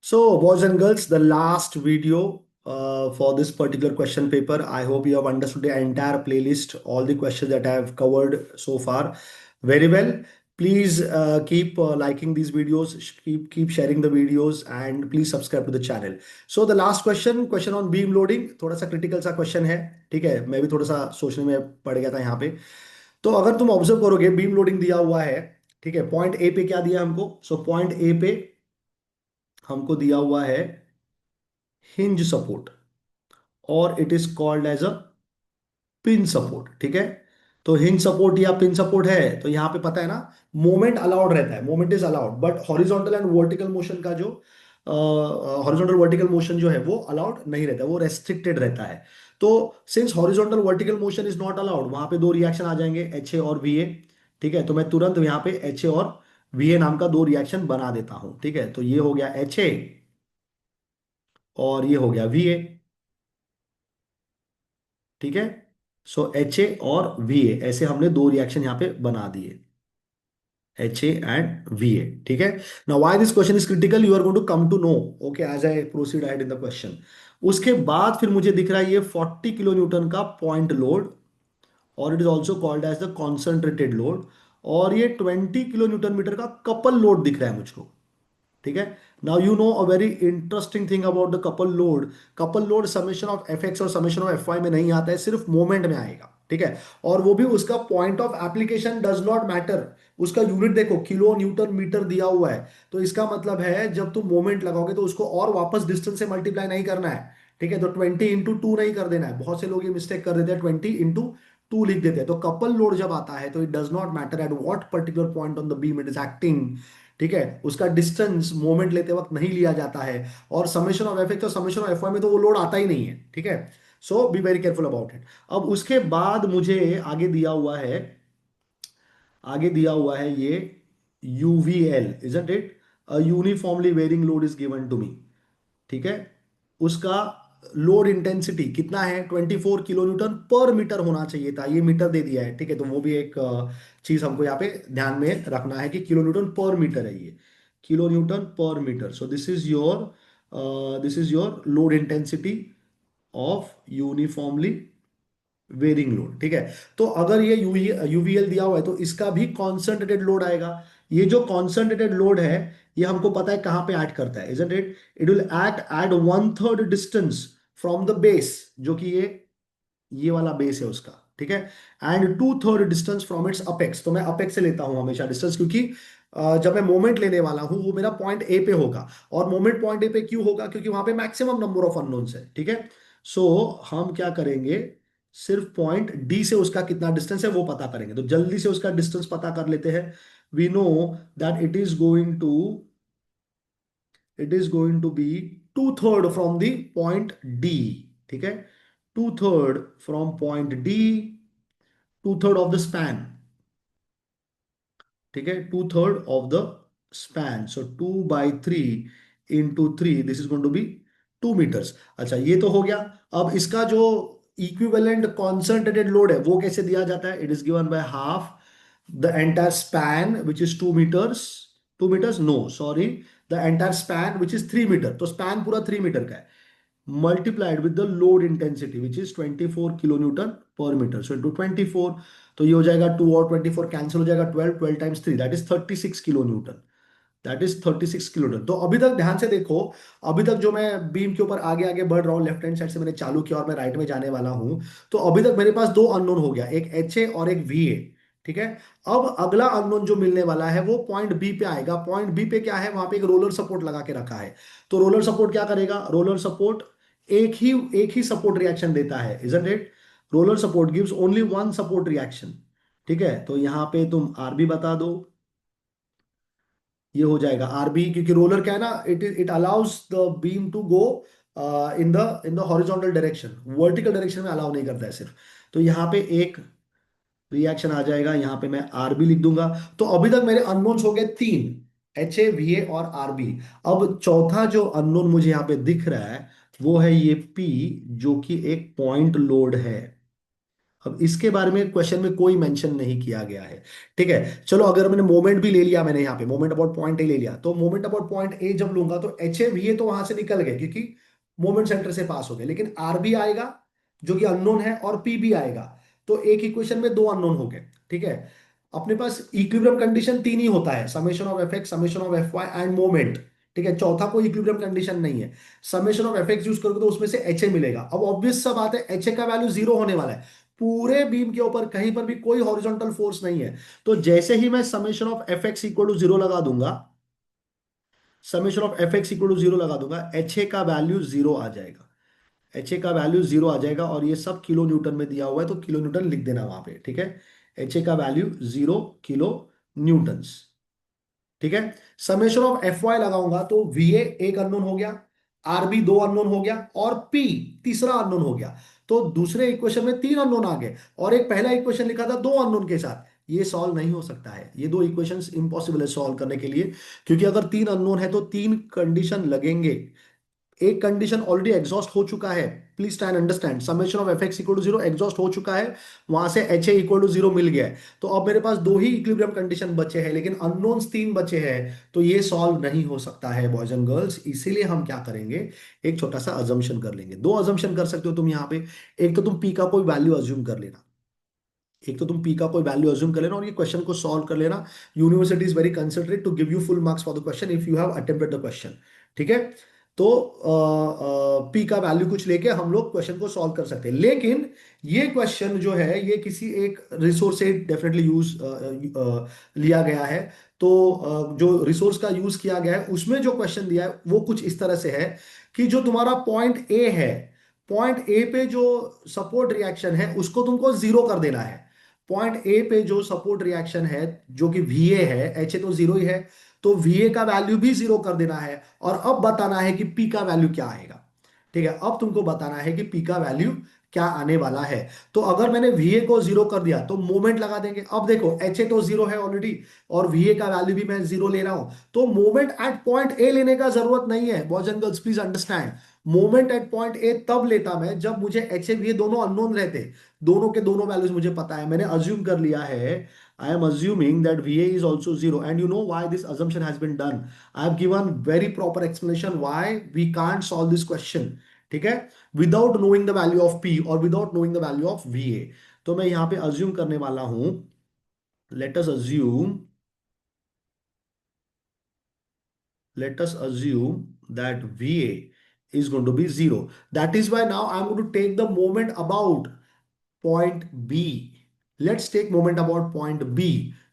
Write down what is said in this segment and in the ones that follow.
So, boys and girls, the last video for this particular question paper. I hope you have understood the entire playlist, all the questions that I have covered so far very well. Please keep liking these videos, keep sharing the videos, and please subscribe to the channel. So, the last question on beam loading, थोड़ा सा critical सा question है, ठीक है? मैं भी थोड़ा सा सोचने में पड़ गया था यहाँ पे. तो अगर तुम ऑब्जर्व करोगे, बीम लोडिंग दिया हुआ है, ठीक है? पॉइंट ए पे क्या दिया हमको? सो पॉइंट ए पे हमको दिया हुआ है हिंज सपोर्ट, और it is called as a pin support, ठीक है? तो हिंज सपोर्ट या पिन सपोर्ट है, तो यहाँ पे पता है ना, मोमेंट अलाउड रहता है, moment is allowed, but horizontal and vertical motion का जो हॉरिजॉन्टल वर्टिकल मोशन जो है वो अलाउड नहीं रहता, वो रेस्ट्रिक्टेड रहता है. तो since horizontal vertical motion is not allowed, वहां पे दो रिएक्शन आ जाएंगे, एच ए और वी ए. ठीक है, तो मैं तुरंत यहाँ पे एच ए और वी ए नाम का दो रिएक्शन बना देता हूं. ठीक है, तो ये हो गया एच ए और ये हो गया वी ए. ठीक है, सो एच ए और वी ए, ऐसे हमने दो रिएक्शन यहां पे बना दिए, H A and V A. ठीक है. Now why this question is critical, you are going to come to know, okay, as I proceed ahead in the question. उसके बाद फिर मुझे दिख रहा है ये 40 किलो न्यूटन का पॉइंट लोड, और it is also called as the concentrated load. और ये 20 किलो न्यूटन मीटर का कपल लोड दिख रहा है मुझको. ठीक है. Now you know a very interesting thing about the couple load. Couple load summation of F x और समेशन ऑफ एफ वाई में नहीं आता है, सिर्फ मोमेंट में आएगा. ठीक है, और वो भी उसका point of application does not matter. उसका यूनिट देखो, किलो न्यूटन मीटर दिया हुआ है, तो इसका मतलब है जब तुम मोमेंट लगाओगे तो उसको और वापस डिस्टेंस से मल्टीप्लाई नहीं करना है. ठीक है, तो 20 × 2 नहीं कर देना है. बहुत से लोग ये मिस्टेक कर देते हैं, 20 × 2 लिख देते हैं. तो कपल लोड जब आता है तो it does not matter at what particular point on the beam it is acting. ठीक है, उसका डिस्टेंस मोमेंट लेते वक्त नहीं लिया जाता है. और समेशन ऑफ एफ एक्स और समेशन ऑफ एफ वाई में तो वो लोड आता ही नहीं है. ठीक है, so be very careful about it. अब उसके बाद मुझे आगे दिया हुआ है, आगे दिया हुआ है ये UVL, isn't it? Uniformly varying load is given to me. ठीक है, उसका लोड इंटेंसिटी कितना है? 24 किलो न्यूटन पर मीटर होना चाहिए था, ये मीटर दे दिया है. ठीक है, तो वो भी एक चीज हमको यहाँ पे ध्यान में रखना है कि किलो न्यूटन पर मीटर है, ये किलो न्यूटन पर metre. So this is your load intensity of uniformly varying load. ठीक है, तो अगर ये यूवीएल दिया हुआ है तो इसका भी कॉन्सेंट्रेटेड लोड आएगा. ये जो कॉन्सेंट्रेटेड लोड है, ये हमको पता है कहां पे ऐड करता है, isn't it? It will act at 1/3 distance from the base, जो कि ये वाला बेस है उसका. ठीक है, and 2/3 distance from its apex. तो मैं अपेक्स से लेता हूं हमेशा डिस्टेंस, क्योंकि जब मैं मोमेंट लेने वाला हूं वो मेरा पॉइंट ए पे होगा. और मोमेंट पॉइंट ए पे क्यों होगा? क्योंकि वहां पे मैक्सिमम नंबर ऑफ अननोन्स है. ठीक है, सो हम क्या करेंगे, सिर्फ पॉइंट डी से उसका कितना डिस्टेंस है वो पता करेंगे. तो जल्दी से उसका डिस्टेंस पता कर लेते हैं. We know that it is going to be 2/3 from the point D. ठीक है, 2/3 from point D, 2/3 of the span. ठीक है, 2/3 of the span, so 2/3 into 3, this is going to be 2 metres. अच्छा, ये तो हो गया. अब इसका जो इक्विवेलेंट कॉन्सेंट्रेटेड लोड है वो कैसे दिया जाता है? It is given by half the entire span which is 2 metres. 2 metres, no sorry, the entire span which is 3 metre. तो स्पैन पूरा 3 मीटर का है, multiplied with the load intensity which is 24 kilo newton पर metre. So into 24, तो ये हो जाएगा 2 और 24 कैंसिल हो जाएगा, 12, 12 times 3, that is 36 kilo Newton. That is 36 kilo Newton. तो अभी तक ध्यान से देखो, अभी तक जो मैं बीम के ऊपर आगे आगे बढ़ रहा हूँ, लेफ्ट हैंड साइड से मैंने चालू किया और मैं राइट में जाने वाला हूं, तो अभी तक मेरे पास दो अननोन हो गया, एक एच ए और एक वी ए. ठीक है, अब अगला अननोन जो मिलने वाला है वो पॉइंट बी पे आएगा. पॉइंट बी पे क्या है? वहां पे एक रोलर सपोर्ट लगा के रखा है. तो रोलर सपोर्ट क्या करेगा? रोलर सपोर्ट एक ही सपोर्ट रिएक्शन देता है, isn't it? Roller support gives only one support reaction. ठीक है, तो यहां पे तुम आरबी बता दो, ये हो जाएगा आरबी, क्योंकि रोलर क्या है ना, it allows the beam to go in the horizontal direction, vertical direction में अलाउ नहीं करता है सिर्फ. तो यहाँ पे एक रिएक्शन आ जाएगा, यहाँ पे मैं आरबी लिख दूंगा. तो अभी तक मेरे अननोन्स हो गए तीन, एच ए, वी ए और आरबी. अब चौथा जो अननोन मुझे यहाँ पे दिख रहा है वो है ये पी, जो कि एक पॉइंट लोड है. अब इसके बारे में क्वेश्चन में कोई मेंशन नहीं किया गया है। ठीक है, चलो अगर मैंने मोमेंट भी ले लिया, मैंने यहाँ पे मोमेंट अबाउट पॉइंट ए ले लिया, तो मोमेंट अबाउट पॉइंट ए जब लूंगा तो एच ए वी ए तो वहां से निकल गए क्योंकि मोमेंट सेंटर से पास हो गए, लेकिन आर बी आएगा जो कि अननोन है, और पी भी आएगा। तो एक इक्वेशन में दो अननोन हो गए। ठीक है, अपने पास इक्विलिब्रियम कंडीशन तीन ही होता है, summation of F X, summation of F Y and moment. ठीक है, चौथा कोई इक्विलिब्रियम कंडीशन नहीं है। Summation of F X use करोगे तो उसमें से एच ए मिलेगा। अब ऑब्वियस सा बात है, एच ए का वैल्यू जीरो होने वाला है। पूरे बीम के ऊपर कहीं पर भी कोई हॉरिजॉन्टल फोर्स नहीं है। तो जैसे ही मैं summation of F X equal to zero लगा दूंगा, summation of F X equal to zero लगा दूंगा, एच ए का वैल्यू जीरो आ जाएगा। एच ए का वैल्यू जीरो आ जाएगा, और ये सब किलो न्यूटन में दिया हुआ है, तो किलो न्यूटन लिख देना वहां पे। ठीक है, एच ए का वैल्यू जीरो किलो न्यूटन्स। ठीक है, समेशन ऑफ एफ वाई लगाऊंगा तो वी ए एक अननोन हो गया, आर बी दो अननोन हो गया, और पी तीसरा अननोन हो गया। तो दूसरे इक्वेशन में तीन अननोन आ गए, और एक पहला इक्वेशन लिखा था दो अननोन के साथ। ये सॉल्व नहीं हो सकता है, ये दो इक्वेशंस इंपॉसिबल है सॉल्व करने के लिए, क्योंकि अगर तीन अननोन है तो तीन कंडीशन लगेंगे। एक कंडीशन ऑलरेडी एग्जॉस्ट हो चुका है। Please try and understand, summation of F X equal to zero exhaust हो चुका है, वहां से H A equal to zero मिल गया है। तो अब मेरे पास दो ही इक्विलिब्रियम कंडीशन बचे हैं, लेकिन अननोन्स तीन बचे हैं। तो ये सॉल्व नहीं हो सकता है बॉयज एंड गर्ल्स। इसीलिए हम क्या करेंगे, एक छोटा सा अजम्पशन कर लेंगे। दो अजम्पशन कर सकते हो तुम यहाँ पे। एक तो तुम पी का कोई वैल्यू अज्यूम कर लेना, एक तो तुम पी का कोई वैल्यू अज्यूम कर लेना और ये क्वेश्चन को सॉल्व कर लेना। University is very considerate to give you full marks for the question if you have attempted the question. ठीक है, तो पी का वैल्यू कुछ लेके हम लोग क्वेश्चन को सॉल्व कर सकते हैं, लेकिन ये क्वेश्चन जो है ये किसी एक रिसोर्स से डेफिनेटली यूज लिया गया है। तो जो रिसोर्स का यूज किया गया है उसमें जो क्वेश्चन दिया है वो कुछ इस तरह से है कि जो तुम्हारा पॉइंट ए है, पॉइंट ए पे जो सपोर्ट रिएक्शन है उसको तुमको जीरो कर देना है। पॉइंट ए पे जो सपोर्ट रिएक्शन है जो कि वी ए है, एच ए तो जीरो ही है, तो वी ए का वैल्यू भी जीरो कर देना है। और अब बताना है कि पी का वैल्यू क्या आएगा। ठीक है, अब तुमको बताना है कि पी का वैल्यू क्या आने वाला है। तो अगर मैंने वी ए को जीरो कर दिया तो मोमेंट लगा देंगे। अब देखो एच ए तो जीरो है ऑलरेडी, और वी ए का वैल्यू भी मैं जीरो ले रहा हूं, तो मोमेंट एट पॉइंट ए लेने का जरूरत नहीं है। Boys and girls please understand, moment at point A तब लेता मैं जब मुझे एच ए वी ए दोनों अननोन रहते, दोनों के दोनों वैल्यूज मुझे पता है, मैंने अज्यूम कर लिया है। I am assuming that VA is also zero, and you know why this assumption has been done. I have given very proper explanation why we can't solve this question. ठीक है, without knowing the value of P और without knowing the value of VA। तो मैं यहां पे assume करने वाला हूं, let us assume, let us assume that VA is going to be zero. That is why now I'm going to take the moment about point B. Let's take moment about point B,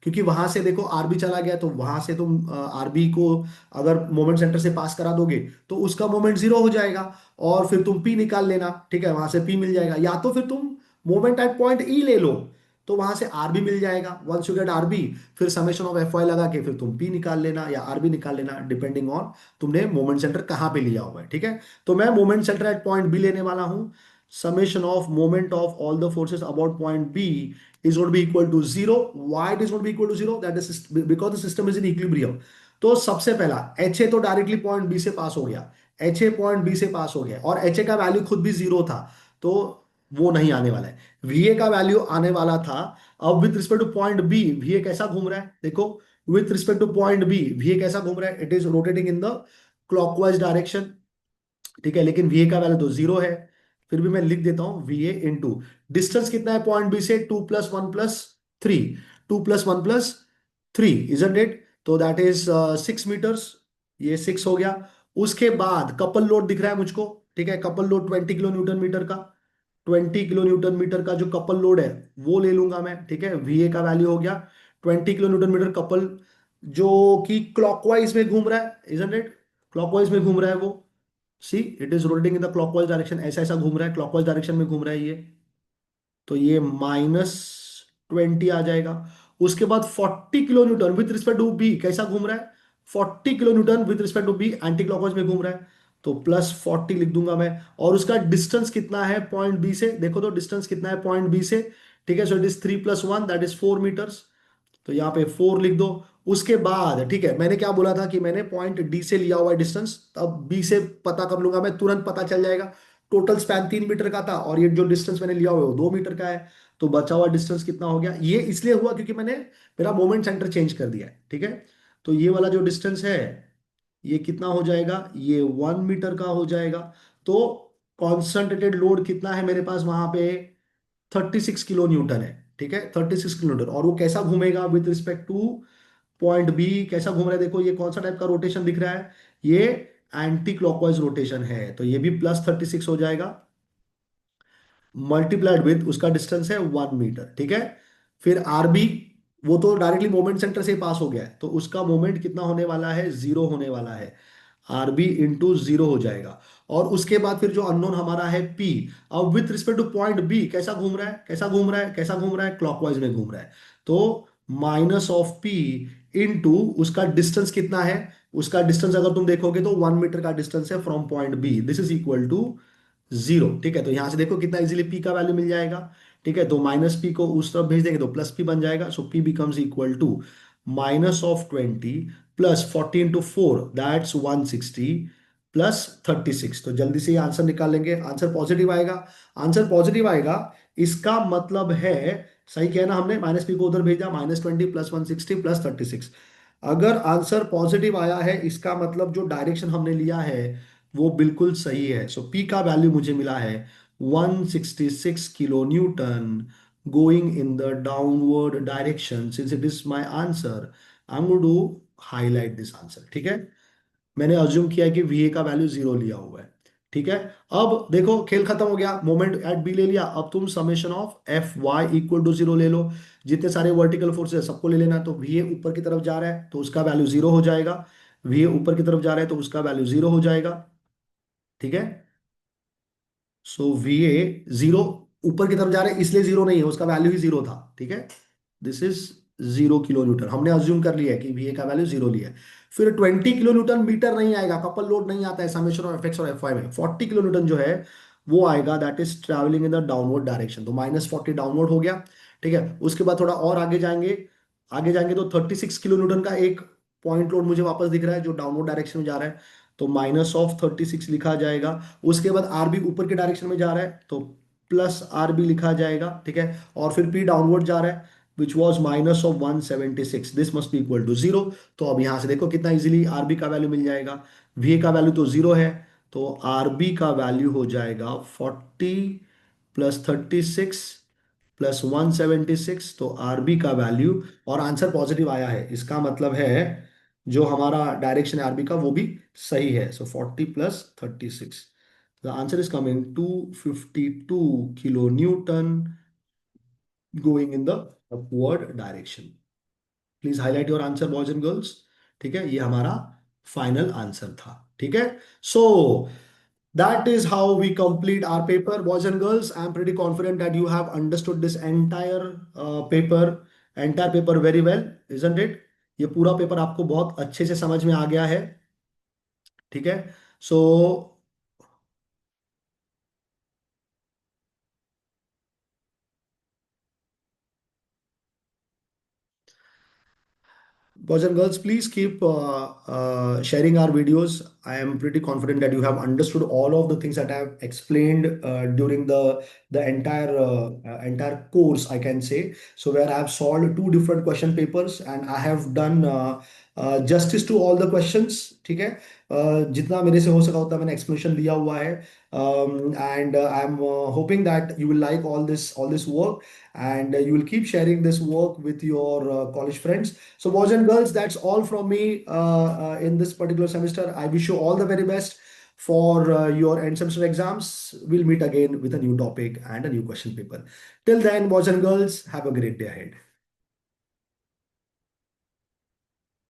क्योंकि वहां से देखो RB चला गया, तो वहां से तुम आरबी को अगर मोमेंट सेंटर से पास करा दोगे तो उसका मोमेंट जीरो हो जाएगा, और फिर तुम पी निकाल लेना। ठीक है, वहां से पी मिल जाएगा, या तो फिर तुम मोमेंट एट पॉइंट ई ले लो, तो वहां से आरबी मिल जाएगा। वंस यू गेट आरबी, फिर समेशन ऑफ एफ वाई लगा के फिर तुम पी निकाल लेना या आरबी निकाल लेना, डिपेंडिंग ऑन तुमने मोमेंट सेंटर कहां पे लिया हुआ है। ठीक है, तो मैं moment centre at point B लेने वाला हूं। Summation of moment of all the forces about point B is going to be equal to zero. Why it is going to be equal to zero? That is because the system is in equilibrium. तो सबसे पहला H A तो directly point B से पास हो गया, H A point B से पास हो गया, और एच ए का वैल्यू खुद भी जीरो था, तो वो नहीं आने वाला है। वी ए का वैल्यू आने वाला था। अब with respect to point B V A कैसा घूम रहा है देखो, with respect to point B V A कैसा घूम रहा है, it is rotating in the clockwise direction. ठीक है, लेकिन वी ए का वैल्यू तो जीरो है। फिर भी मैं लिख देता हूं वी ए इंटू डिस्टेंस कितना है पॉइंट बी से, two plus one plus three, two plus one plus three, isn't it? तो दैट इज 6 मीटर्स, ये 6 हो गया। उसके बाद कपल लोड दिख रहा है मुझको। ठीक है, couple load 20 kilo newton metre का, 20 किलो न्यूटन मीटर का जो कपल लोड है वो ले लूंगा मैं। ठीक है, वी ए का वैल्यू हो गया 20 किलो न्यूटन मीटर कपल, जो कि क्लॉकवाइज में घूम रहा है, इजंट इट? क्लॉकवाइज में घूम रहा है वो। See, it is rotating in the clockwise direction, ऐसा ऐसा घूम रहा है, क्लॉकवाइज डायरेक्शन में घूम रहा है ये। तो ये -20 आ जाएगा। उसके बाद 40 kilo newton with respect to B कैसा घूम रहा है, 40 kilo newton with respect to B anti clockwise में घूम रहा है, तो +40 लिख दूंगा मैं। और उसका डिस्टेंस कितना है पॉइंट बी से, देखो तो डिस्टेंस कितना है पॉइंट बी से। ठीक है, so it is 3 + 1 that is 4 metres, तो यहाँ पे 4 लिख दो। उसके बाद ठीक है, मैंने क्या बोला था कि मैंने पॉइंट डी से लिया हुआ डिस्टेंस, अब बी से पता कर लूंगा मैं, तुरंत पता चल जाएगा। टोटल स्पैन 3 मीटर का था, और ये जो डिस्टेंस मैंने लिया हुआ है वो 2 मीटर का है। तो बचा हुआ डिस्टेंस कितना हो गया, ये इसलिए हुआ क्योंकि मैंने मेरा मोमेंट सेंटर चेंज कर दिया है, ठीक है। तो ये वाला जो डिस्टेंस है ये कितना हो जाएगा, ये 1 मीटर का हो जाएगा। तो कॉन्सेंट्रेटेड लोड कितना है मेरे पास वहां पे, 36 किलो न्यूटन है, ठीक है, 36 किलो न्यूटन। और वो कैसा घूमेगा with respect to point B, कैसा घूम रहा है, देखो ये कौन सा टाइप का रोटेशन दिख रहा है, ये एंटी क्लॉकवाइज रोटेशन है, तो ये भी +36 हो जाएगा, मल्टीप्लाइड विथ उसका डिस्टेंस है 1 मीटर, ठीक है। फिर आरबी, वो तो डायरेक्टली मोमेंट सेंटर से पास हो गया है, तो उसका मोमेंट कितना होने वाला है, 0 होने वाला है, आरबी इंटू 0 हो जाएगा। और उसके बाद फिर जो अननोन हमारा है पी, अब with respect to point B कैसा घूम रहा है, कैसा घूम रहा है, कैसा घूम रहा है, क्लॉकवाइज में घूम रहा है, तो माइनस ऑफ पी इंटू उसका डिस्टेंस कितना है, उसका डिस्टेंस अगर तुम देखोगे तो 1 मीटर का डिस्टेंस है from point B, this is equal to 0, ठीक है। तो यहां से देखो कितना इजीली पी का वैल्यू मिल जाएगा, ठीक है। तो माइनस पी को उस तरफ भेज देंगे तो प्लस पी बन जाएगा, so P becomes equal to -20 plus 40 × 4 that's 160 plus 36। तो जल्दी से ये आंसर निकाल लेंगे, आंसर पॉजिटिव आएगा, आंसर पॉजिटिव आएगा, इसका मतलब है, सही किया ना हमने, माइनस पी को उधर भेजा, -20 प्लस 160 प्लस 36। अगर आंसर पॉजिटिव आया है इसका मतलब जो डायरेक्शन हमने लिया है वो बिल्कुल सही है। सो पी का वैल्यू मुझे मिला है 166 kilo newton going in the downward direction. Since it is my answer, I am going to highlight this answer, ठीक है। मैंने अज्यूम किया है कि वी ए का वैल्यू 0 लिया हुआ है, ठीक है। अब देखो खेल खत्म हो गया, मोमेंट एट बी ले लिया, अब तुम summation of F Y equal to 0 ले लो, जितने सारे वर्टिकल फोर्सेस है सबको ले लेना। तो वी ए ऊपर की तरफ जा रहा है तो उसका वैल्यू 0 हो जाएगा, वी ए ऊपर की तरफ जा रहा है तो उसका वैल्यू 0 हो जाएगा, ठीक है। सो वी ए 0, ऊपर की तरफ जा रहा है इसलिए 0 नहीं है, उसका वैल्यू ही 0 था, ठीक है। दिस इज 0 किलो न्यूटन, हमने अज्यूम कर लिया है कि वी ए का वैल्यू 0 लिया है। फिर 20 किलो न्यूटन मीटर नहीं आएगा, कपल लोड नहीं आता है समेशन ऑफ एफ एक्स और एफ वाई में। 40 किलो न्यूटन जो है वो आएगा, that is travelling in the downward direction, तो -40 डाउनवर्ड हो गया, ठीक है। उसके बाद थोड़ा और आगे जाएंगे, आगे जाएंगे तो 36 किलो न्यूटन का एक पॉइंट लोड मुझे वापस दिख रहा है जो डाउनवर्ड डायरेक्शन में जा रहा है, तो -36 लिखा जाएगा। उसके बाद आरबी ऊपर के डायरेक्शन में जा रहा है तो प्लस आरबी लिखा जाएगा, ठीक है। और फिर पी डाउनवर्ड जा रहा है which was -176, this must be equal to 0। तो अब यहां से देखो कितना इजीली आरबी का वैल्यू मिल जाएगा, वी का वैल्यू तो 0 है, तो आरबी का वैल्यू हो जाएगा 40 प्लस 36 प्लस 176, तो आरबी का वैल्यू, और आंसर पॉजिटिव आया है इसका मतलब है जो हमारा डायरेक्शन है आरबी का वो भी सही है। सो 40 plus 36, the answer is coming 252 kilo newton going in the upward direction. Please highlight your answer boys and girls, ठीक है, ये हमारा फाइनल आंसर था, ठीक है। सो that is how we complete our paper, boys and girls. I am pretty confident that you have understood this entire paper very well, isn't it? ये पूरा paper आपको बहुत अच्छे से समझ में आ गया है, ठीक है। सो boys and girls, please keep sharing our videos. I am pretty confident that you have understood all of the things that I have explained during the entire course, I can say. So where I have solved two different question papers and I have done justice to all the questions, ठीक है। जितना मेरे से हो सका उतना मैंने explanation दिया हुआ है, and I'm hoping that you will like all this work, and you will keep sharing this work with your college friends. So, boys and girls, that's all from me in this particular semester. I wish you all the very best for your end semester exams. We'll meet again with a new topic and a new question paper. Till then, boys and girls, have a great day ahead.